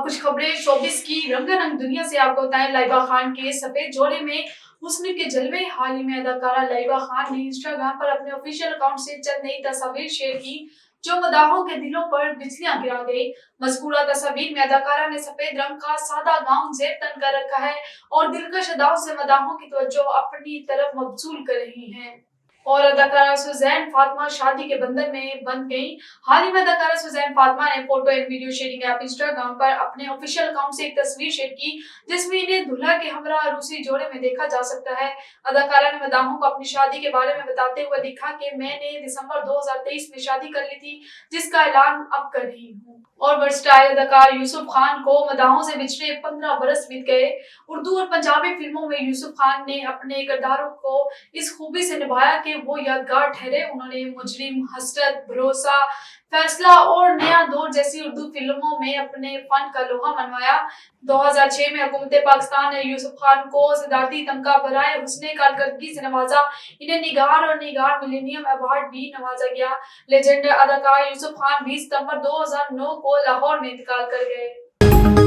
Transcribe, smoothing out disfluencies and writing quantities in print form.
कुछ खबरें शोबिस की रंगारंग दुनिया से आपको बताएं। लाइबा खान के सफेद जोड़े में हुस्न के जलवे। हाल ही में अदाकारा लाइबा खान ने इंस्टाग्राम पर अपने ऑफिशियल अकाउंट से चंद नई तस्वीर शेयर की जो मदाहों के दिलों पर बिजलियां गिरा गई। मज़कूरा तस्वीर में अदाकारा ने सफेद रंग का सादा गाउन जेब तन कर रखा है और दिलकश अदाओं से मदाहों की तवज्जो अपनी तरफ मबजूल कर रही हैं। और अदाकारा सुजैन फातिमा शादी के बंधन में बंध गई। हाल ही में अदाकारा सुजैन फातिमा ने photo and video sharing app Instagram पर अपने ऑफिशियल अकाउंट से एक तस्वीर शेयर की जिसमें इन्हें दुल्हा के हमरा रूसी जोड़े में देखा जा सकता है। अदाकारा ने मदाहों को अपनी शादी के बारे में बताते हुए लिखा कि मैंने दिसंबर 2023 में शादी कर ली थी जिसका ऐलान अब कर रही हूँ। और वर्सटाइल अदाकार यूसुफ खान को मदाहों से बिछड़े 15 बरस बीत गए। उर्दू और पंजाबी फिल्मों में यूसुफ खान ने अपने किरदारों को इस खूबी से निभाया कि वो यादगार ठहरे। उन्होंने मुजरिम, हसरत, भरोसा, फैसला और नया दौर जैसी उर्दू फिल्मों में अपने फन का लोहा मनवाया। 2006 में हुकूमत पाकिस्तान ने यूसुफ खान को सदारती तमगा बराए हुस्ने कारकर्दगी से नवाजा। इन्हें निगार और निगार मिलेनियम अवार्ड भी नवाजा गया। लेजेंड अदाकार यूसुफ खान 20 सितंबर 2009 को लाहौर में इंतकाल कर गए।